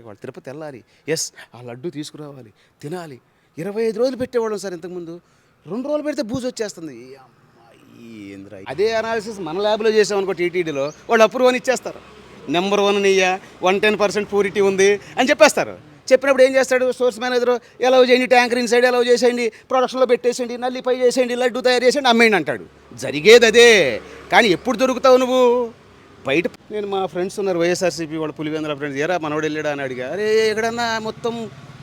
వాళ్ళు తిరుపతి వెళ్ళాలి, ఎస్ ఆ లడ్డు తీసుకురావాలి, తినాలి. 25 రోజులు పెట్టేవాళ్ళం సార్ ఇంతకుముందు. 2 రోజులు పెడితే బూజు వచ్చేస్తుంది. ఈ అమ్మాయి ఏందిరా అదే అనాలిసిస్ మన ల్యాబ్లో చేసామనుకో టీటీడీలో వాళ్ళు అప్రూవ్ అని ఇచ్చేస్తారు. నెంబర్ 1 నెయ్య 110% ప్యూరిటీ ఉంది అని చెప్పేస్తారు. చెప్పినప్పుడు ఏం చేస్తాడు సోర్స్ మేనేజర్, ఎలా చేయండి ట్యాంకర్ ఇన్సైడ్ ఎలా చేసేయండి, ప్రొడక్షన్లో పెట్టేసేయండి, నల్లిపై చేసేయండి, లడ్డు తయారు చేసేయండి, అమ్మేయండి అంటాడు. జరిగేది అదే. కానీ ఎప్పుడు దొరుకుతావు నువ్వు బయట? నేను మా ఫ్రెండ్స్ ఉన్నారు వైఎస్ఆర్సీపీ వాళ్ళు, పులివెందుల ఫ్రెండ్స్, ఏరా మనోడు వెళ్ళాడా అని అడిగా. అరే ఎక్కడన్నా మొత్తం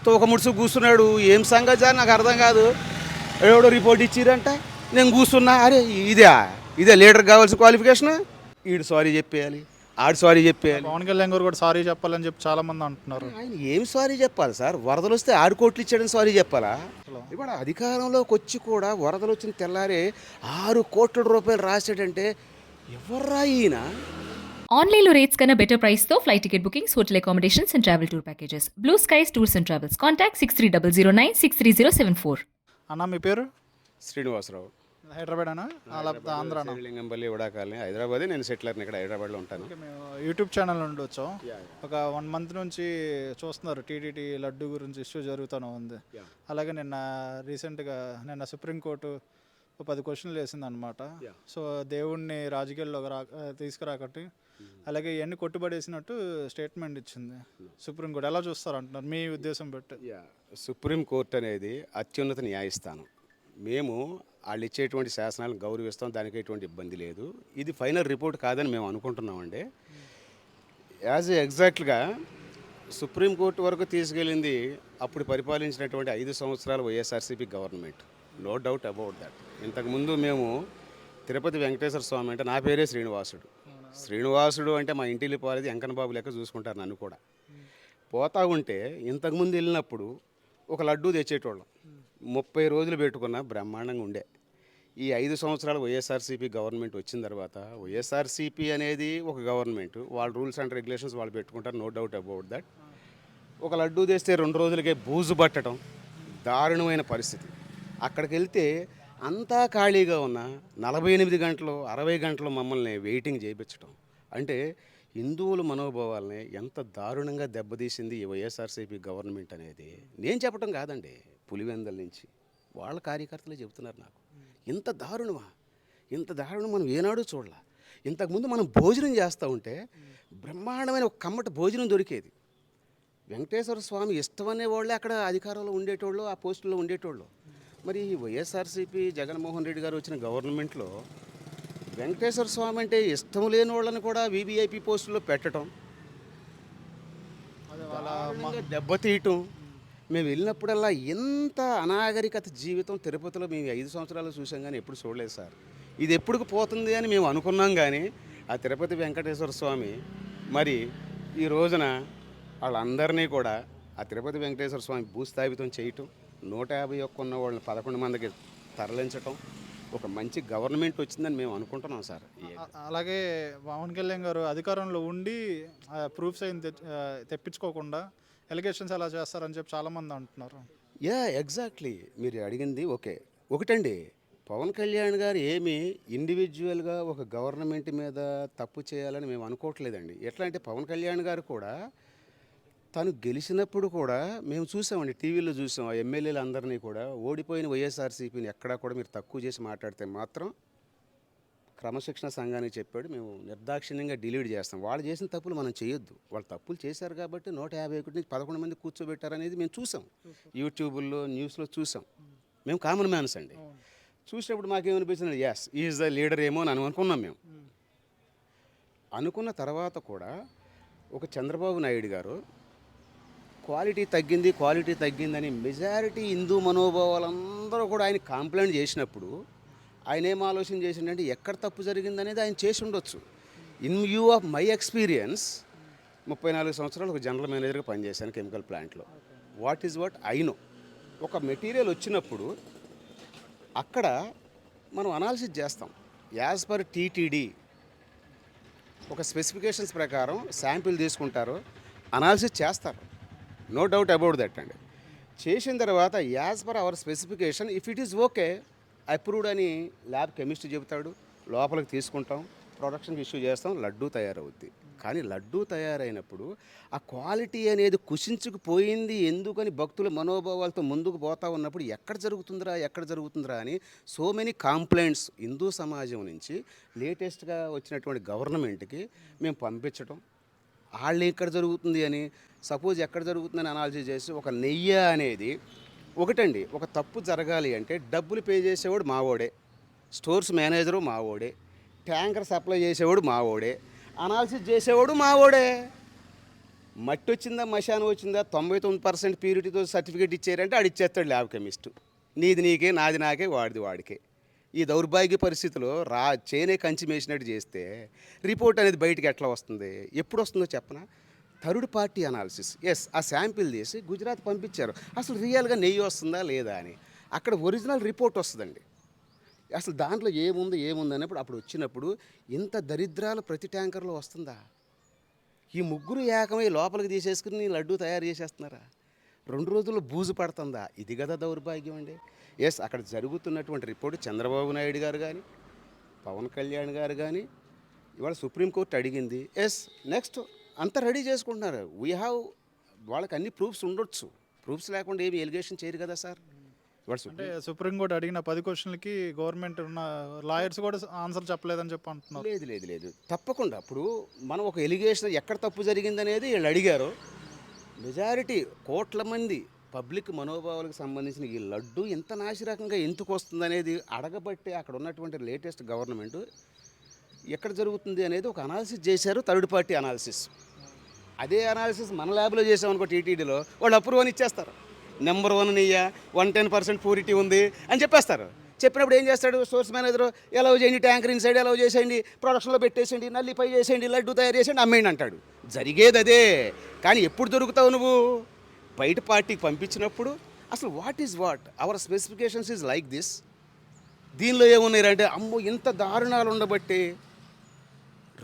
తోక ముడుచు కూర్చున్నాడు, ఏం సంగతి సార్ నాకు అర్థం కాదు, ఎవడో రిపోర్ట్ ఇచ్చిరంట, నేను కూర్చున్నా. అరే ఇదే లీడర్ కావాల్సిన క్వాలిఫికేషన్. ఈడు సారీ చెప్పేయాలి, ఆడు సారీ చెప్పేయాలి. పవన్ కళ్యాణ్ గారు కూడా సారీ చెప్పాలని చెప్పి చాలా మంది అంటున్నారు. ఆయన ఏం సారీ చెప్పాలి సార్? వరదలు వస్తే 6 కోట్లు ఇచ్చాడని సారీ చెప్పాలా? ఇప్పుడు అధికారంలోకి వచ్చి కూడా వరదలు వచ్చిన తెల్లారే 6 కోట్ల రూపాయలు రాశాడంటే ఎవర్రా ఈయన? ఆన్లైన్లో రేట్స్ కన్నా బెటర్ ప్రైస్తో flight ticket bookings, hotel accommodations and travel tour packages. Blue skies tours and travels. Contact 6300963074. అన్న మీ పేరు? శ్రీనివాసరావు. హైదరాబాద్ అనా లేకపోతే ఆంధ్ర? లింగంపల్లి ఉడాకాలని హైదరాబాద్. నేను సెటిలర్ని ఇక్కడ హైదరాబాద్లో ఉంటాను. మేము యూట్యూబ్ ఛానల్ నుండి వచ్చాం. ఒక 1 మంత్ నుంచి చూస్తున్నారు టీటీడీ లడ్డు గురించి ఇష్యూ జరుగుతూనే ఉంది. అలాగే నిన్న సుప్రీంకోర్టు 10 క్వశ్చన్లు వేసిందనమాట. సో దేవుణ్ణి రాజకీయాల్లో తీసుకురాకట్టి అలాగే ఇవన్నీ కొట్టుబడేసినట్టు స్టేట్మెంట్ ఇచ్చింది సుప్రీంకోర్టు. ఎలా చూస్తారు అంటున్నారు మీ ఉద్దేశం బట్టి? సుప్రీంకోర్టు అనేది అత్యున్నత న్యాయస్థానం. మేము వాళ్ళు ఇచ్చేటువంటి శాసనాలను గౌరవిస్తాం, దానికి ఎటువంటి ఇబ్బంది లేదు. ఇది ఫైనల్ రిపోర్ట్ కాదని మేము అనుకుంటున్నామండి. ఎగ్జాక్ట్గా సుప్రీంకోర్టు వరకు తీసుకెళ్ళింది అప్పుడు పరిపాలించినటువంటి 5 సంవత్సరాల YSRCP government. No doubt about that. ఇంతకుముందు మేము తిరుపతి వెంకటేశ్వర స్వామి అంటే నా పేరే శ్రీనివాసుడు అంటే మా ఇంటిల్లి పోలేదు వెంకన్నబాబు లెక్క చూసుకుంటారు నన్ను కూడా. పోతా ఉంటే ఇంతకుముందు వెళ్ళినప్పుడు ఒక లడ్డూ తెచ్చేటోళ్ళం, 30 రోజులు పెట్టుకున్న బ్రహ్మాండంగా ఉండే. ఈ 5 సంవత్సరాలు వైఎస్ఆర్సీపీ గవర్నమెంట్ వచ్చిన తర్వాత వైఎస్ఆర్సీపీ అనేది ఒక గవర్నమెంట్, వాళ్ళ రూల్స్ అండ్ రెగ్యులేషన్స్ వాళ్ళు పెట్టుకుంటారు, నో డౌట్ అబౌట్ దట్. ఒక లడ్డూ తెస్తే 2 రోజులకే బూజు పట్టడం దారుణమైన పరిస్థితి. అక్కడికి వెళ్తే అంతా ఖాళీగా ఉన్న 48 గంటలు 60 గంటలు మమ్మల్ని వెయిటింగ్ చేయించడం అంటే హిందువుల మనోభావాలని ఎంత దారుణంగా దెబ్బతీసింది ఈ వైఎస్ఆర్సీపీ గవర్నమెంట్ అనేది నేను చెప్పడం కాదండి, పులివెందల నుంచి వాళ్ళ కార్యకర్తలే చెబుతున్నారు నాకు. ఇంత దారుణం మనం ఏనాడు చూడాల. ఇంతకుముందు మనం భోజనం చేస్తూ ఉంటే బ్రహ్మాండమైన ఒక కమ్మటి భోజనం దొరికేది. వెంకటేశ్వర స్వామి ఇష్టమనే వాళ్ళే అక్కడ అధికారంలో ఉండేటోళ్ళు, ఆ పోస్టుల్లో ఉండేటోళ్ళు. మరి వైఎస్ఆర్సీపీ జగన్మోహన్ రెడ్డి గారు వచ్చిన గవర్నమెంట్లో వెంకటేశ్వర స్వామి అంటే ఇష్టం లేని వాళ్ళని కూడా వీవీఐపీ పోస్టుల్లో పెట్టడం, దెబ్బతీయటం. మేము వెళ్ళినప్పుడల్లా ఎంత అనాగరికత జీవితం తిరుపతిలో మేము 5 సంవత్సరాలు చూసాం కానీ ఎప్పుడు చూడలేదు సార్. ఇది ఎప్పుడు పోతుంది అని మేము అనుకున్నాం కానీ ఆ తిరుపతి వెంకటేశ్వర స్వామి మరి ఈ రోజున వాళ్ళందరినీ కూడా ఆ తిరుపతి వెంకటేశ్వర స్వామి భూస్థాపితం చేయటం, 151 ఉన్న వాళ్ళని 11 మందికి తరలించటం, ఒక మంచి గవర్నమెంట్ వచ్చిందని మేము అనుకుంటున్నాం సార్. అలాగే పవన్ కళ్యాణ్ గారు అధికారంలో ఉండి ప్రూఫ్స్ అయిన తెప్పించుకోకుండా ఎలిగేషన్స్ ఎలా చేస్తారని చెప్పి చాలామంది అంటున్నారు. ఎగ్జాక్ట్లీ మీరు అడిగింది ఒకటండి. పవన్ కళ్యాణ్ గారు ఏమి ఇండివిజువల్గా ఒక గవర్నమెంట్ మీద తప్పు చేయాలని మేము అనుకోవట్లేదండి. ఎట్లా అంటే పవన్ కళ్యాణ్ గారు కూడా తను గెలిచినప్పుడు కూడా మేము చూసామండి, టీవీలో చూసాం. ఆ ఎమ్మెల్యేలు అందరినీ కూడా ఓడిపోయిన వైఎస్ఆర్సీపీని ఎక్కడా కూడా మీరు తక్కువ చేసి మాట్లాడితే మాత్రం క్రమశిక్షణ సంఘానికి చెప్పాడు, మేము నిర్దాక్షిణ్యంగా డిలీట్ చేస్తాం. వాళ్ళు చేసిన తప్పులు మనం చేయొద్దు. వాళ్ళు తప్పులు చేశారు కాబట్టి 151 నుంచి 11 మంది కూర్చోబెట్టారనేది మేము చూసాం, యూట్యూబ్లో న్యూస్లో చూసాం. మేము కామన్ మ్యాన్స్ అండి. చూసినప్పుడు మాకేమనిపించింది, ఎస్ ఈజ్ ద లీడర్ ఏమో అని అనుకున్నాం. మేము అనుకున్న తర్వాత కూడా ఒక చంద్రబాబు నాయుడు గారు క్వాలిటీ తగ్గిందని మెజారిటీ హిందూ మనోభావాలందరూ కూడా ఆయన కంప్లైంట్ చేసినప్పుడు ఆయన ఏం ఆలోచన చేసిండంటే ఎక్కడ తప్పు జరిగిందనేది ఆయన చేసి ఉండొచ్చు. In view of my experience 34 సంవత్సరాలు ఒక జనరల్ మేనేజర్గా పనిచేశాను కెమికల్ ప్లాంట్లో. వాట్ ఐ నో, ఒక మెటీరియల్ వచ్చినప్పుడు అక్కడ మనం అనాలిసిస్ చేస్తాం. యాజ్ పర్ టీటీడీ ఒక స్పెసిఫికేషన్స్ ప్రకారం శాంపిల్ తీసుకుంటారు, అనాలిసిస్ చేస్తారు, నో డౌట్ అబౌట్ దట్ అండి. చేసిన తర్వాత as per our specification if it is okay approved అని ల్యాబ్ కెమిస్ట్రీ చెబుతాడు, లోపలికి తీసుకుంటాం, ప్రొడక్షన్కి ఇష్యూ చేస్తాం, లడ్డూ తయారవుద్ది. కానీ లడ్డూ తయారైనప్పుడు ఆ క్వాలిటీ అనేది కుసించుకుపోయింది ఎందుకని భక్తుల మనోభావాలతో ముందుకు పోతా ఉన్నప్పుడు ఎక్కడ జరుగుతుందిరా అని సో మెనీ కంప్లైంట్స్ హిందూ సమాజం నుంచి లేటెస్ట్గా వచ్చినటువంటి గవర్నమెంట్కి మేము పంపించడం వాళ్ళు ఎక్కడ జరుగుతుంది అని సపోజ్ ఎక్కడ జరుగుతుందని అనాలిసిస్ చేసి ఒక నెయ్యి అనేది ఒకటండి ఒక తప్పు జరగాలి అంటే డబ్బులు పే చేసేవాడు మావోడే, స్టోర్స్ మేనేజరు మావోడే, ట్యాంకర్ సప్లై చేసేవాడు మావోడే, అనాలిసిస్ చేసేవాడు మావోడే. మట్టి వచ్చిందా మశానం వచ్చిందా 99% ప్యూరిటీతో సర్టిఫికేట్ ఇచ్చారంటే ఆడు ఇచ్చేస్తాడు ల్యాబ్ కెమిస్ట్. నీది నీకే నాది నాకే వాడిది వాడికే. ఈ దౌర్భాగ్య పరిస్థితిలో చేనే కంచి మేసినట్టు చేస్తే రిపోర్ట్ అనేది బయటికి ఎట్లా వస్తుంది, ఎప్పుడు వస్తుందో చెప్పనా? థర్డ్ పార్టీ అనాలిసిస్, ఎస్ ఆ శాంపిల్ తీసి గుజరాత్ పంపించారు. అసలు రియల్గా నెయ్యి వస్తుందా లేదా అని అక్కడ ఒరిజినల్ రిపోర్ట్ వస్తుందండి. అసలు దాంట్లో ఏముంది అన్నప్పుడు అప్పుడు వచ్చినప్పుడు ఇంత దరిద్రాలు ప్రతి ట్యాంకర్లో వస్తుందా? ఈ ముగ్గురు ఏకమై లోపలికి తీసేసుకుని లడ్డూ తయారు చేసేస్తున్నారా? 2 రోజుల్లో బూజు పడుతుందా? ఇది కదా దౌర్భాగ్యం అండి. ఎస్ అక్కడ జరుగుతున్నటువంటి రిపోర్టు చంద్రబాబు నాయుడు గారు కానీ పవన్ కళ్యాణ్ గారు కానీ ఇవాళ సుప్రీంకోర్టు అడిగింది. ఎస్ నెక్స్ట్ అంతా రెడీ చేసుకుంటున్నారు. వాళ్ళకి అన్ని ప్రూఫ్స్ ఉండొచ్చు, ప్రూఫ్స్ లేకుండా ఏమి ఎలిగేషన్ చేయరు కదా సార్. ఇవాళ అంటే సుప్రీంకోర్టు అడిగిన 10 క్వశ్చన్లకి గవర్నమెంట్ ఉన్న లాయర్స్ కూడా ఆన్సర్ చెప్పలేదని చెప్పి అంటున్నారు. లేదు తప్పకుండా. ఇప్పుడు మనం ఒక ఎలిగేషన్ ఎక్కడ తప్పు జరిగిందనేది వీళ్ళు అడిగారు. మెజారిటీ కోట్ల మంది పబ్లిక్ మనోభావాలకు సంబంధించిన ఈ లడ్డు ఎంత నాసిరకంగా ఎందుకు వస్తుందనేది అడగబట్టి అక్కడ ఉన్నటువంటి లేటెస్ట్ గవర్నమెంట్ ఎక్కడ జరుగుతుంది అనేది ఒక అనాలిసిస్ చేశారు, థర్డ్ పార్టీ అనాలిసిస్. అదే అనాలిసిస్ మన ల్యాబ్లో చేసామనుకో టీటీడీలో వాళ్ళు అప్రూవ్ అని ఇచ్చేస్తారు. నెంబర్ 1 నెయ్యి 110% ప్యూరిటీ ఉంది అని చెప్పేస్తారు. చెప్పినప్పుడు ఏం చేస్తాడు సోర్స్ మేనేజర్, ఎలా చేయండి ట్యాంకర్ ఇన్సైడ్ ఎలా చేసేయండి, ప్రొడక్షన్లో పెట్టేసేయండి, నల్లిపై చేసేయండి, లడ్డు తయారు చేసేయండి, అమ్మేయండి అంటాడు. జరిగేది అదే. కానీ ఎప్పుడు దొరుకుతావు నువ్వు? బయట పార్టీకి పంపించినప్పుడు అసలు what our specifications is like this. దీనిలో ఏమున్నాయంటే అమ్మో ఇంత దారుణాలు ఉండబట్టి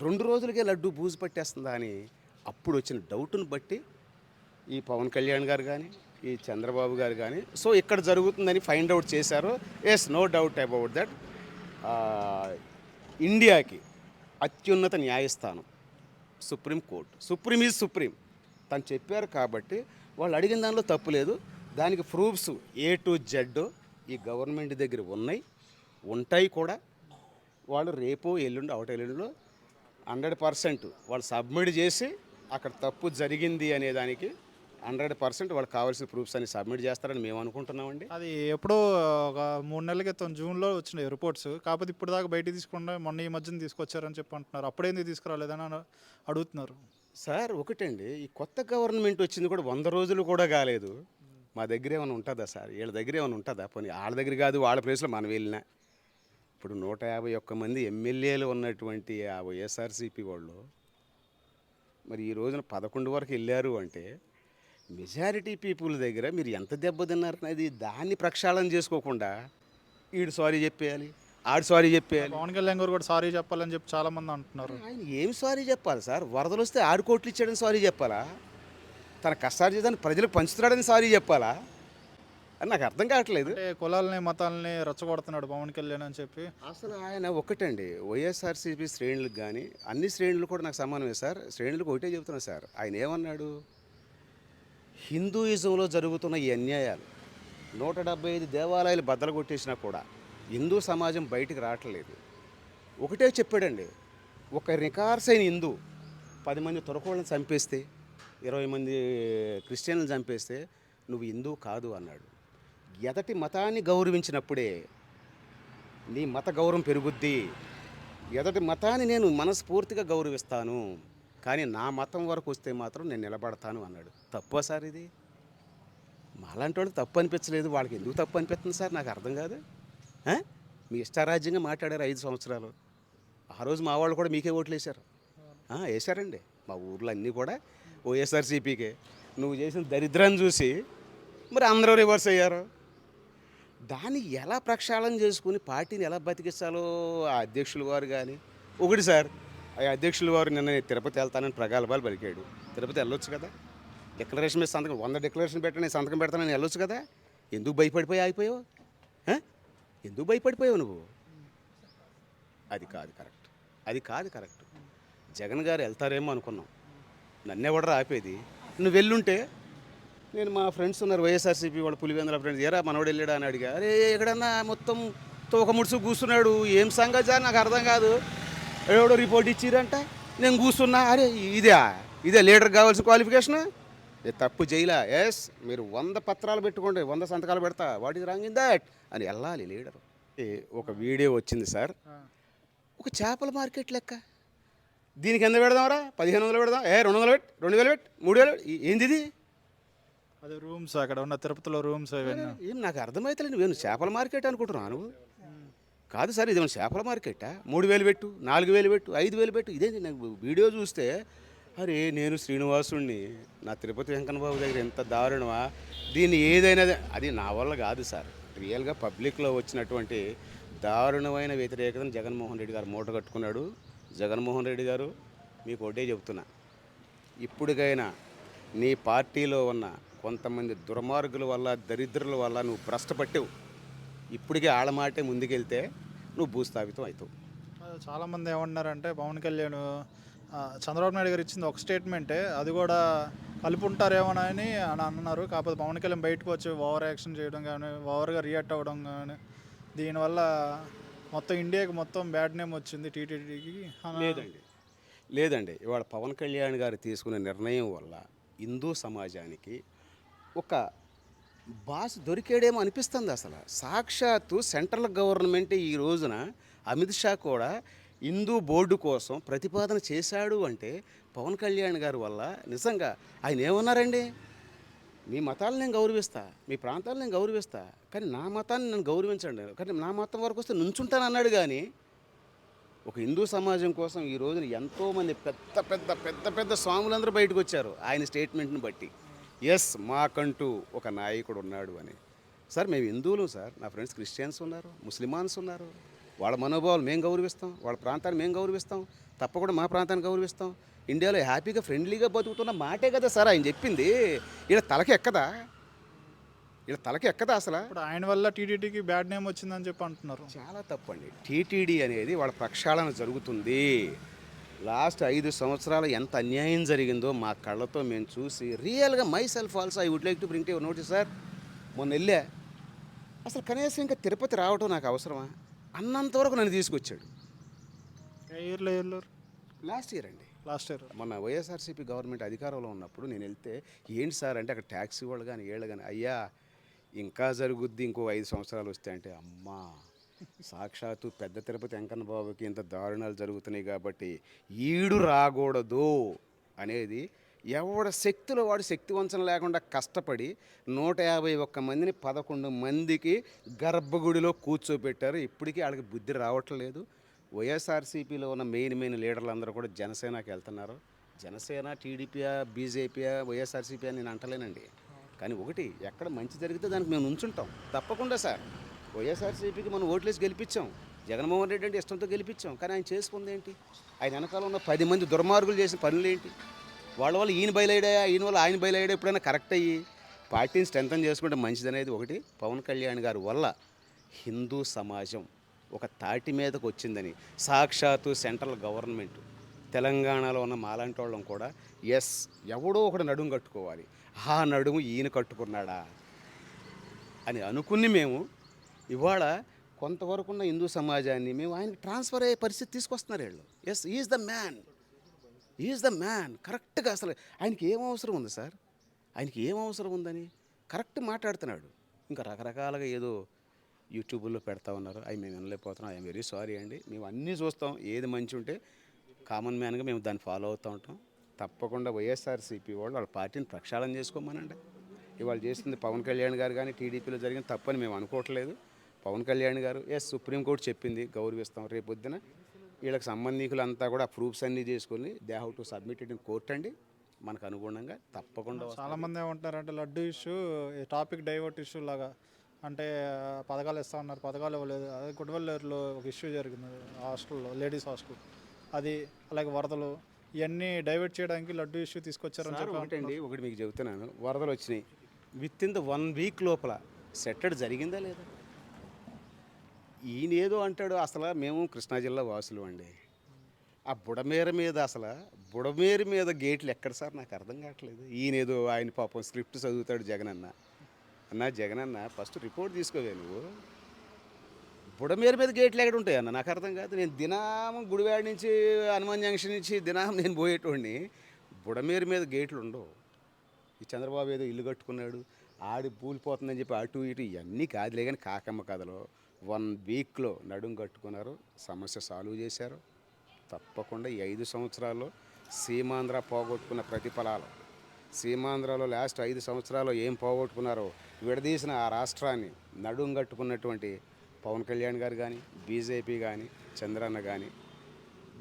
2 రోజులకే లడ్డు బూజు పట్టేస్తుందా అని అప్పుడు వచ్చిన డౌట్ను బట్టి ఈ పవన్ కళ్యాణ్ గారు కానీ ఈ చంద్రబాబు గారు కానీ సో ఇక్కడ జరుగుతుందని ఫైండ్ అవుట్ చేశారు. Yes no doubt about that. ఇండియాకి అత్యున్నత న్యాయస్థానం సుప్రీంకోర్టు, సుప్రీం ఈజ్ సుప్రీం తను చెప్పారు కాబట్టి వాళ్ళు అడిగిన దానిలో తప్పు లేదు. దానికి ప్రూఫ్స్ A to Z ఈ గవర్నమెంట్ దగ్గర ఉంటాయి కూడా. వాళ్ళు రేపు ఎల్లుండి ఎల్లుండిలో 100% వాళ్ళు సబ్మిట్ చేసి అక్కడ తప్పు జరిగింది అనే దానికి 100% వాళ్ళకి కావాల్సిన ప్రూఫ్స్ అని సబ్మిట్ చేస్తారని మేము అనుకుంటున్నామండి. అది ఎప్పుడో ఒక 3 నెలల క్రితం జూన్లో వచ్చినాయి రిపోర్ట్స్. కాకపోతే ఇప్పుడు దాకా బయటికి తీసుకుండా మొన్న ఈ మధ్యన తీసుకొచ్చారని చెప్పి అంటున్నారు. అప్పుడేందుకు తీసుకురాలేదని అడుగుతున్నారు. సార్ ఒకటండి, ఈ కొత్త గవర్నమెంట్ వచ్చింది కూడా 100 రోజులు కూడా కాలేదు. మా దగ్గర ఏమైనా ఉంటుందా సార్? వీళ్ళ దగ్గర ఏమైనా ఉంటుందా? పోనీ వాళ్ళ దగ్గర కాదు, వాళ్ళ ప్లేస్లో మనం వెళ్ళినా. ఇప్పుడు 151 మంది ఎమ్మెల్యేలు ఉన్నటువంటి ఆ వైఎస్ఆర్సీపీ వాళ్ళు మరి ఈ రోజున 11 వరకు వెళ్ళారు అంటే మెజారిటీ పీపుల్ దగ్గర మీరు ఎంత దెబ్బతిన్నారు అనేది దాన్ని ప్రక్షాళన చేసుకోకుండా ఈడు సారీ చెప్పేయాలి, ఆడు సారీ చెప్పేయాలి. పవన్ కళ్యాణ్ గారు కూడా సారీ చెప్పాలని చెప్పి చాలా మంది అంటున్నారు. ఆయన ఏం సారీ చెప్పాలి సార్? వరదలు వస్తే 6 కోట్లు ఇచ్చాడని సారీ చెప్పాలా? తన కష్టార్జితాన్ని ప్రజలకు పంచుతున్నాడని సారీ చెప్పాలా అని నాకు అర్థం కావట్లేదు. అంటే కులాలని మతాలని రెచ్చగొడుతున్నాడు పవన్ కళ్యాణ్ అని చెప్పి. అసలు ఆయన ఒకటండి, వైఎస్ఆర్సీపీ శ్రేణులకు కానీ అన్ని శ్రేణులు కూడా నాకు సమానమే సార్. శ్రేణులకు ఒకటే చెబుతున్నా సార్. ఆయన ఏమన్నాడు? హిందూయిజంలో జరుగుతున్న ఈ అన్యాయాలు 175 దేవాలయాలు బద్దలు కొట్టేసినా కూడా హిందూ సమాజం బయటికి రావట్లేదు. ఒకటే చెప్పాడండి, ఒక రికార్సైన హిందూ 10 మంది తురకోళ్ళని చంపేస్తే 20 మంది క్రిస్టియన్లను చంపేస్తే నువ్వు హిందూ కాదు అన్నాడు. ఎదటి మతాన్ని గౌరవించినప్పుడే నీ మత గౌరవం పెరుగుద్ది. ఎదటి మతాన్ని నేను మనస్ఫూర్తిగా గౌరవిస్తాను, కానీ నా మతం వరకు వస్తే మాత్రం నేను నిలబడతాను అన్నాడు. తప్పా సార్ ఇది? మాలాంటి వాళ్ళు తప్పు అనిపించలేదు, వాళ్ళకి ఎందుకు తప్పు అనిపిస్తుంది సార్? నాకు అర్థం కాదు. మీ ఇష్టారాజ్యంగా మాట్లాడారు 5 సంవత్సరాలు. ఆ రోజు మా వాళ్ళు కూడా మీకే ఓట్లు వేశారు. వేశారండి. మా ఊర్లో అన్నీ కూడా వైఎస్ఆర్సీపీకే. నువ్వు చేసిన దరిద్రాన్ని చూసి మరి అందరూ రివర్స్ అయ్యారు. దాన్ని ఎలా ప్రక్షాళన చేసుకుని పార్టీని ఎలా బతికించాలో ఆ అధ్యక్షుల వారు కానీ ఒకటి సార్. ఆ అధ్యక్షుల వారు నిన్న తిరుపతి వెళ్తానని ప్రగల్భాలు పలికాడు. తిరుపతి వెళ్ళొచ్చు కదా, డిక్లరేషన్ మీద సంతకం 100 డిక్లరేషన్ పెట్టని సంతకం పెడతానని వెళ్ళొచ్చు కదా. ఎందుకు భయపడిపోయి ఆగిపోయావు? ఎందుకు భయపడిపోయావు నువ్వు? అది కాదు కరెక్ట్. జగన్ గారు వెళ్తారేమో అనుకున్నాం. నన్నెవడరా ఆపేది? నువ్వు వెళ్ళుంటే నేను మా ఫ్రెండ్స్ ఉన్నారు వైఎస్ఆర్సీపీ వాళ్ళు పులివెందుల ఫ్రెండ్స్, ఏరా మనోడు వెళ్ళాడా అని అడిగా. అరే ఎక్కడన్నా మొత్తం తోక ముడుచు కూర్చున్నాడు, ఏం సంగతి నాకు అర్థం కాదు. ఎవడో రిపోర్ట్ ఇచ్చిరంట, నేను కూర్చున్నా. అరే ఇదే లీడర్ కావాల్సిన క్వాలిఫికేషన్? ఇది తప్పు చేయలా. ఎస్ మీరు 100 పత్రాలు పెట్టుకోండి, 100 సంతకాలు పెడతా, what is wrong in that అని వెళ్ళాలి లీడరు. ఒక వీడియో వచ్చింది సార్, ఒక చేపల మార్కెట్ లెక్క. దీనికి ఎంత పెడదాంరా? 1500 పెడదాం, 200 పెట్టి, 2000 పెట్టి, 3000 ఏంది ఇది? అది రూమ్స్ అక్కడ ఉన్న తిరుపతిలో రూమ్స్ అవన్నీ. ఏం నాకు అర్థమవుతలేదు. నేను చేపల మార్కెట్ అనుకుంటున్నాను. కాదు సార్, ఇదేమో చేపల మార్కెటా? 3000 పెట్టు, 4000 పెట్టు, 5000 పెట్టు. ఇదేంటి? నాకు వీడియో చూస్తే అరే నేను శ్రీనివాసుడిని, నా తిరుపతి వెంకన్నబాబు దగ్గర ఎంత దారుణమా, దీన్ని ఏదైనా అది నా వల్ల కాదు సార్. రియల్గా పబ్లిక్లో వచ్చినటువంటి దారుణమైన వ్యతిరేకతను జగన్మోహన్ రెడ్డి గారు మూట కట్టుకున్నాడు. జగన్మోహన్ రెడ్డి గారు మీకు ఒకటే చెప్తున్నా, ఇప్పటికైనా నీ పార్టీలో ఉన్న కొంతమంది దుర్మార్గుల వల్ల, దరిద్రుల వల్ల నువ్వు భ్రష్టపట్టావు. ఇప్పటికే ఆళ్ళమాటే ముందుకెళ్తే నువ్వు భూస్థాపితం అవుతావు. చాలామంది ఏమన్నారంటే పవన్ కళ్యాణ్ చంద్రబాబు నాయుడు గారు ఇచ్చింది ఒక స్టేట్మెంటే, అది కూడా కలిపి ఉంటారేమోనని అని అన్నారు. కాకపోతే పవన్ కళ్యాణ్ బయటకు వచ్చి ఓవర్ యాక్షన్ చేయడం కానీ, ఓవర్గా రియాక్ట్ అవ్వడం కానీ, దీనివల్ల మొత్తం ఇండియాకి మొత్తం బ్యాడ్ నేమ్ వచ్చింది టీటీడీకి. లేదండి ఇవాళ పవన్ కళ్యాణ్ గారు తీసుకున్న నిర్ణయం వల్ల హిందూ సమాజానికి ఒక బాస్ దొరికాడేమో అనిపిస్తుంది. అసలు సాక్షాత్తు సెంట్రల్ గవర్నమెంట్ ఈ రోజున అమిత్ షా కూడా హిందూ బోర్డు కోసం ప్రతిపాదన చేశాడు అంటే పవన్ కళ్యాణ్ గారి వల్ల నిజంగా ఆయన ఏమన్నారండి? మీ మతాలను నేను గౌరవిస్తా, మీ ప్రాంతాలను నేను గౌరవిస్తా, కానీ నా మతాన్ని నేను గౌరవించండి, కానీ నా మతం వరకు వస్తే నుంచుంటాను అన్నాడు. కానీ ఒక హిందూ సమాజం కోసం ఈ రోజున ఎంతోమంది పెద్ద పెద్ద పెద్ద పెద్ద స్వాములందరూ బయటకు వచ్చారు ఆయన స్టేట్మెంట్ని బట్టి. ఎస్ మాకంటూ ఒక నాయకుడు ఉన్నాడు అని. సార్ మేము హిందువులు సార్, నా ఫ్రెండ్స్ క్రిస్టియన్స్ ఉన్నారు, ముస్లిమాన్స్ ఉన్నారు. వాళ్ళ మనోభావాలు మేము గౌరవిస్తాం, వాళ్ళ ప్రాంతాన్ని మేము గౌరవిస్తాం, తప్పకుండా మా ప్రాంతాన్ని గౌరవిస్తాం. ఇండియాలో హ్యాపీగా ఫ్రెండ్లీగా బతుకుతున్న మాటే కదా సార్ ఆయన చెప్పింది. ఇలా తలకి ఎక్కదా? ఇలా తలకి ఎక్కదా అసలు? ఇప్పుడు ఆయన వల్ల టీటీడీకి బ్యాడ్ నేమ్ వచ్చిందని చెప్పి అంటున్నారు. చాలా తప్పండి. టీటీడీ అనేది వాళ్ళ ప్రక్షాళన జరుగుతుంది. లాస్ట్ 5 సంవత్సరాలు ఎంత అన్యాయం జరిగిందో మా కళ్ళతో మేము చూసి రియల్గా myself also I would like to bring to your notice sir. మొన్న వెళ్ళా, అసలు కనీసం ఇంకా తిరుపతి రావటం నాకు అవసరమా అన్నంతవరకు నన్ను తీసుకొచ్చాడు. ఇయర్లో లాస్ట్ ఇయర్ అండి, లాస్ట్ ఇయర్ మొన్న వైఎస్ఆర్సీపీ గవర్నమెంట్ అధికారంలో ఉన్నప్పుడు నేను వెళ్తే ఏంటి సార్ అంటే అక్కడ ట్యాక్సీ వాళ్ళు కానీ ఏళ్ళు కానీ, అయ్యా ఇంకా జరుగుద్ది ఇంకో 5 సంవత్సరాలు వస్తే అంటే, అమ్మా సాక్షాత్తు పెద్ద తిరుపతి వెంకన్న బాబుకి ఇంత దారుణాలు జరుగుతున్నాయి కాబట్టి ఈడు రాకూడదు అనేది ఎవడ శక్తిలో వాడు శక్తి వంచన లేకుండా కష్టపడి 151 మందిని 11 మందికి గర్భగుడిలో కూర్చోబెట్టారు. ఇప్పటికీ వాళ్ళకి బుద్ధి రావట్లేదు. వైఎస్ఆర్సీపీలో ఉన్న మెయిన్ లీడర్లు అందరూ కూడా జనసేనకి వెళ్తున్నారు. జనసేన టీడీపీయా, బీజేపీయా, వైఎస్ఆర్సీపీ అని నేను అంటలేనండి. కానీ ఒకటి, ఎక్కడ మంచి జరిగితే దానికి మేము నుంచుంటాం తప్పకుండా సార్. వైఎస్ఆర్సీపీకి మనం ఓట్లేసి గెలిపించాం, జగన్మోహన్ రెడ్డి అంటే ఇష్టంతో గెలిపించాం. కానీ ఆయన చేసుకుంది ఏంటి? ఆయన వెనకాల ఉన్న 10 మంది దుర్మార్గులు చేసిన పనులు ఏంటి? వాళ్ళ వల్ల ఈయన బయలుదేడా, ఈయన వల్ల ఆయన బయలుదేడా. ఎప్పుడైనా కరెక్ట్ అయ్యి పార్టీని స్ట్రెంథన్ చేసుకుంటే మంచిదనేది ఒకటి. పవన్ కళ్యాణ్ గారి వల్ల హిందూ సమాజం ఒక తాటి మీదకు వచ్చిందని సాక్షాత్తు సెంట్రల్ గవర్నమెంట్, తెలంగాణలో ఉన్న మాలాంటి వాళ్ళం కూడా ఎస్ ఎవడో ఒకటి నడుము కట్టుకోవాలి, ఆ నడుము ఈయన కట్టుకున్నాడా అని అనుకుని మేము ఇవాళ కొంతవరకు ఉన్న హిందూ సమాజాన్ని మేము ఆయనకి ట్రాన్స్ఫర్ అయ్యే పరిస్థితి తీసుకొస్తున్నారు వీళ్ళు. ఎస్ ఈజ్ ద మ్యాన్ కరెక్ట్గా. అసలు ఆయనకి ఏం అవసరం ఉంది సార్? ఆయనకి ఏం అవసరం ఉందని కరెక్ట్ మాట్లాడుతున్నాడు. ఇంకా రకరకాలుగా ఏదో యూట్యూబ్లో పెడతా ఉన్నారు, అవి మేము వినలేకపోతున్నాం. ఐఎమ్ వెరీ సారీ అండి. మేము అన్నీ చూస్తాం, ఏది మంచి ఉంటే కామన్ మ్యాన్గా మేము దాన్ని ఫాలో అవుతూ ఉంటాం. తప్పకుండా వైఎస్ఆర్సీపీ వాళ్ళు వాళ్ళ పార్టీని ప్రక్షాళన చేసుకోమనండి. ఇవాళ చేస్తుంది పవన్ కళ్యాణ్ గారు కానీ టీడీపీలో జరిగిన తప్పని మేము అనుకోవట్లేదు. పవన్ కళ్యాణ్ గారు ఎస్ సుప్రీంకోర్టు చెప్పింది, గౌరవిస్తాం. రేపు పొద్దున వీళ్ళకి సంబంధికులంతా కూడా ప్రూఫ్స్ అన్నీ చేసుకొని they have to submit it in court అండి. మనకు అనుగుణంగా తప్పకుండా. చాలామంది ఏమంటారంటే laddu issue topic divert issue లాగా, అంటే పథకాలు ఇస్తా ఉన్నారు, పథకాలు ఇవ్వలేదు. అదే గుడివల్లేరులో ఒక ఇష్యూ జరిగింది హాస్టల్లో, లేడీస్ హాస్టల్, అది అలాగే వరదలు, ఇవన్నీ డైవర్ట్ చేయడానికి లడ్డు ఇష్యూ తీసుకొచ్చారని చెప్పి. ఒకటి మీకు చెబుతున్నాను, వరదలు వచ్చినాయి, విత్ ఇన్ ద 1 వీక్ లోపల సెట్టెడ్ జరిగిందా లేదా? ఈయన ఏదో అంటాడు. అసలు మేము కృష్ణా జిల్లా వాసులు అండి, ఆ బుడమేరు మీద గేట్లు ఎక్కడ సార్ నాకు అర్థం కావట్లేదు. ఈయనేదో ఆయన పాపం స్క్రిప్ట్ చదువుతాడు జగనన్న. జగనన్న ఫస్ట్ రిపోర్ట్ తీసుకోవే నువ్వు. బుడమేరు మీద గేట్లు ఎక్కడ ఉంటాయన్న నాకు అర్థం కాదు. నేను దినాము గుడివాడ నుంచి హనుమాన్ జంక్షన్ నుంచి దినాము నేను పోయేటోడిని. బుడమేరు మీద గేట్లు ఉండవు. ఈ చంద్రబాబు ఏదో ఇల్లు కట్టుకున్నాడు, ఆడి పూలిపోతుందని చెప్పి అటు ఇటు ఇవన్నీ కాదులే. కానీ కాకమ్మ కథలో 1 వీక్లో నడుం కట్టుకున్నారు, సమస్య సాల్వ్ చేశారు. తప్పకుండా ఈ 5 సంవత్సరాల్లో సీమాంధ్ర పోగొట్టుకున్న ప్రతిఫలాలు, సీమాంధ్రలో లాస్ట్ 5 సంవత్సరాల్లో ఏం పోగొట్టుకున్నారో విడదీసిన ఆ రాష్ట్రాన్ని నడుం కట్టుకున్నటువంటి పవన్ కళ్యాణ్ గారు కానీ, బీజేపీ కానీ, చంద్రన్న కానీ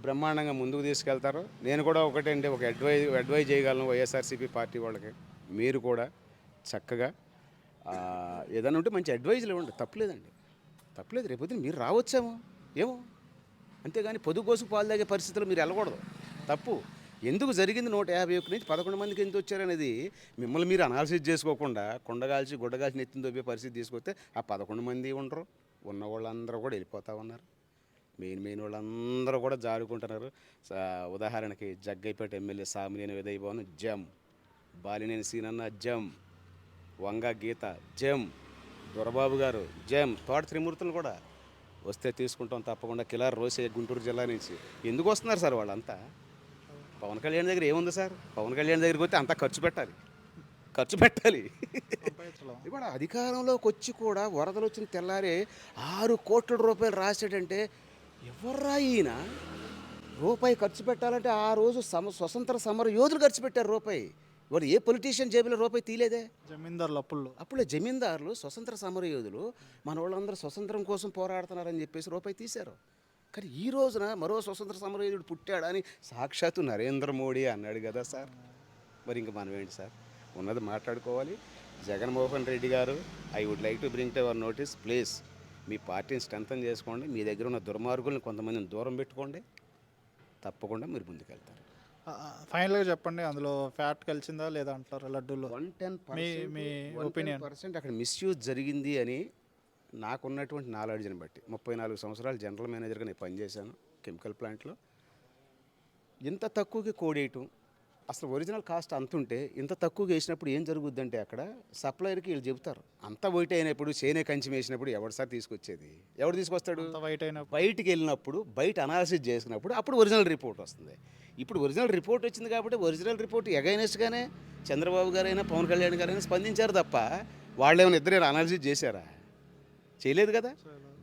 బ్రహ్మాండంగా ముందుకు తీసుకెళ్తారు. నేను కూడా ఒకటండి, ఒక అడ్వైజ్ చేయగలను వైఎస్ఆర్సీపీ పార్టీ వాళ్ళకి. మీరు కూడా చక్కగా ఏదైనా ఉంటే మంచి అడ్వైజులు ఇవ్వండి, తప్పలేదు. రేపొద్దున మీరు రావచ్చేమో ఏమో, అంతేగాని పొదుగు కోసుకు పాలు తాగే పరిస్థితులు మీరు వెళ్ళకూడదు. తప్పు ఎందుకు జరిగింది 151 నుంచి 11 మందికి ఎందుకు వచ్చారనేది మిమ్మల్ని మీరు అనాలిసిస్ చేసుకోకుండా కొండగాల్చి గుడ్డగాల్చి నెత్తిన దొబ్బే పరిస్థితి తీసుకొస్తే ఆ 11 మంది ఉండరు. ఉన్న వాళ్ళందరూ కూడా వెళ్ళిపోతూ ఉన్నారు. మెయిన్ వాళ్ళందరూ కూడా జారుకుంటున్నారు. ఉదాహరణకి జగ్గైపేట ఎమ్మెల్యే సామినేని ఉదయభవన్ జమ్, బాలినేని సీనన్న జమ్, వంగ గీత జమ్, దొరబాబు గారు జమ్, తోట త్రిమూర్తులు కూడా వస్తే తీసుకుంటాం తప్పకుండా. కిలార్ రోసే గుంటూరు జిల్లా నుంచి ఎందుకు వస్తున్నారు సార్ వాళ్ళంతా? పవన్ కళ్యాణ్ దగ్గర ఏముంది సార్? పవన్ కళ్యాణ్ దగ్గరికి వస్తే అంతా ఖర్చు పెట్టాలి. ఇప్పుడు అధికారంలోకి వచ్చి కూడా వరదలు వచ్చిన తెల్లారే 6 కోట్ల రూపాయలు రాశాడంటే ఎవర్రా ఈయన? రూపాయి ఖర్చు పెట్టాలంటే ఆ రోజు స్వతంత్ర సమర యోధులు ఖర్చు పెట్టారు రూపాయి. వాడు ఏ పొలిటీషియన్ జేబులో రూపాయి తీలేదే. జమీందారులు అప్పుడే జమీందారులు స్వతంత్ర సమర యోధులు మన వాళ్ళందరూ స్వతంత్రం కోసం పోరాడుతున్నారని చెప్పేసి రూపాయి తీశారు. కానీ ఈ రోజున మరో స్వతంత్ర సమర యోధుడు పుట్టాడని సాక్షాత్తు నరేంద్ర మోడీ అన్నాడు కదా సార్. మరి ఇంక మనం ఏంటి సార్? ఉన్నది మాట్లాడుకోవాలి. Jaganmohan Reddy garu, I would like to bring to our notice, please మీ పార్టీని స్ట్రెంథన్ చేసుకోండి. మీ దగ్గర ఉన్న దుర్మార్గులను కొంతమందిని దూరం పెట్టుకోండి. తప్పకుండా మీరు ముందుకెళ్తారు. ఫైనల్గా చెప్పండి, అందులో ఫ్యాట్ కలిసిందా లేదా అంటారు లడ్డూలో? 110% అక్కడ మిస్యూజ్ జరిగింది అని నాకున్నటువంటి నాలెడ్జ్ని బట్టి. 34 సంవత్సరాలు జనరల్ మేనేజర్గా నేను పనిచేశాను కెమికల్ ప్లాంట్లో. ఇంత తక్కువకి కోడేయటం, అసలు ఒరిజినల్ కాస్ట్ అంతుంటే ఇంత తక్కువగా వేసినప్పుడు ఏం జరుగుద్దంటే అక్కడ సప్లయర్కి వీళ్ళు చెబుతారు అంత వైట్ అయినప్పుడు చేనే కంచి వేసినప్పుడు ఎవరు సార్ తీసుకొచ్చేది? ఎవరు తీసుకొస్తాడు? వైట్ అయినా బయటికి వెళ్ళినప్పుడు బయట అనాలిసిస్ చేసినప్పుడు అప్పుడు ఒరిజినల్ రిపోర్ట్ వస్తుంది. ఇప్పుడు ఒరిజినల్ రిపోర్ట్ వచ్చింది కాబట్టి ఒరిజినల్ రిపోర్ట్ ఎగైనెస్ట్గానే చంద్రబాబు గారైనా పవన్ కళ్యాణ్ గారైనా స్పందించారు తప్ప వాళ్ళు ఏమైనా ఇద్దరు అనాలిసిస్ చేశారా? చేయలేదు కదా.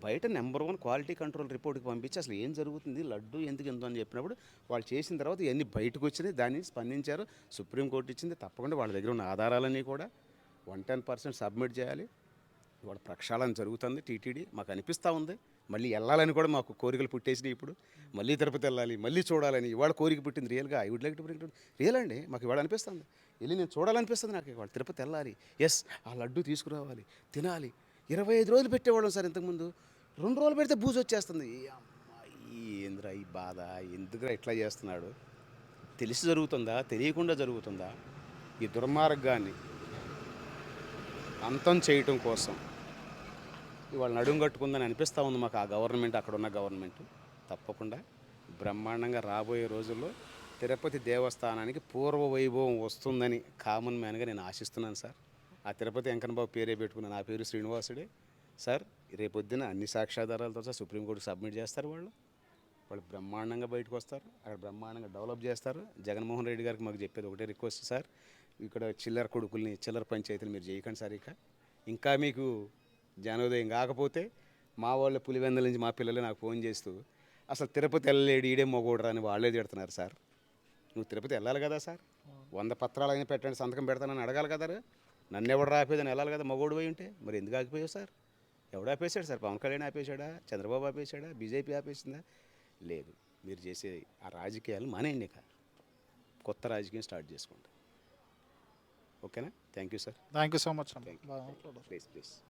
బయట నెంబర్ 1 క్వాలిటీ కంట్రోల్ రిపోర్ట్కి పంపించి అసలు ఏం జరుగుతుంది, లడ్డు ఎందుకు ఎంతో అని చెప్పినప్పుడు వాళ్ళు చేసిన తర్వాత ఇవన్నీ బయటకు వచ్చినాయి, దాన్ని స్పందించారు. సుప్రీంకోర్టు ఇచ్చింది. తప్పకుండా వాళ్ళ దగ్గర ఉన్న ఆధారాలన్నీ కూడా 110% సబ్మిట్ చేయాలి. ఇవాళ ప్రక్షాళన జరుగుతుంది టీటీడీ. మాకు అనిపిస్తూ ఉంది మళ్ళీ వెళ్ళాలని కూడా మాకు కోరికలు పుట్టేసినాయి. ఇప్పుడు మళ్ళీ తిరుపతి వెళ్ళాలి, మళ్ళీ చూడాలని ఇవాళ కోరిక పుట్టింది. రియల్గా I would like to bring real అండి. మాకు ఇవాళ అనిపిస్తుంది, వెళ్ళి నేను చూడాలనిపిస్తుంది నాకు. ఇవాళ తిరుపతి వెళ్ళాలి, ఎస్ ఆ లడ్డు తీసుకురావాలి, తినాలి. 25 రోజులు పెట్టేవాళ్ళం సార్ ఇంతకుముందు. 2 రోజులు పెడితే బూజు వచ్చేస్తుంది. అమ్మాయి ఏంద్రా ఈ బాధ, ఎందుకురా ఇట్లా చేస్తున్నాడు? తెలిసి జరుగుతుందా, తెలియకుండా జరుగుతుందా? ఈ దుర్మార్గాన్ని అంతం చేయటం కోసం ఇవాళ నడుం కట్టుకుందని అనిపిస్తూ ఉంది మాకు. ఆ గవర్నమెంట్, అక్కడ ఉన్న గవర్నమెంట్ తప్పకుండా బ్రహ్మాండంగా రాబోయే రోజుల్లో తిరుపతి దేవస్థానానికి పూర్వ వైభవం వస్తుందని కామన్ మ్యాన్గా నేను ఆశిస్తున్నాను సార్. ఆ తిరుపతి వెంకన్నబాబు పేరే పెట్టుకున్న నా పేరు శ్రీనివాసుడే సార్. రేపొద్దున అన్ని సాక్ష్యాధారాలతో సార్ సుప్రీంకోర్టుకి సబ్మిట్ చేస్తారు. వాళ్ళు బ్రహ్మాండంగా బయటకు వస్తారు, అక్కడ బ్రహ్మాండంగా డెవలప్ చేస్తారు. జగన్మోహన్ రెడ్డి గారికి మాకు చెప్పేది ఒకటే రిక్వెస్ట్ సార్, ఇక్కడ చిల్లర కొడుకుల్ని, చిల్లర పంచాయతీలు మీరు చేయకండి సార్. ఇంకా మీకు జ్ఞానోదయం కాకపోతే మా వాళ్ళ పులివెందుల నుంచి మా పిల్లలే నాకు ఫోన్ చేస్తూ అసలు తిరుపతి వెళ్ళలేడు ఈడే మొగోడరా అని వాళ్ళే తిడుతున్నారు సార్. నువ్వు తిరుపతి వెళ్ళాలి కదా సార్, 100 పత్రాలు అయినా పెట్టండి, సంతకం పెడతానని అడగాలి కదా. నన్ను ఎవడు రాపేదని వెళ్ళాలి కదా మొగోడు పోయి ఉంటే. మరి ఎందుకు ఆగిపోయావు సార్? ఎవడు ఆపేశాడు సార్? పవన్ కళ్యాణ్ ఆపేశాడా? చంద్రబాబు ఆపేశాడా? బీజేపీ ఆపేసిందా? లేదు. మీరు చేసే ఆ రాజకీయాలు మానేయండి, కొత్త రాజకీయం స్టార్ట్ చేసుకోండి. ఓకేనా? Thank you sir. Thank you so much. Please.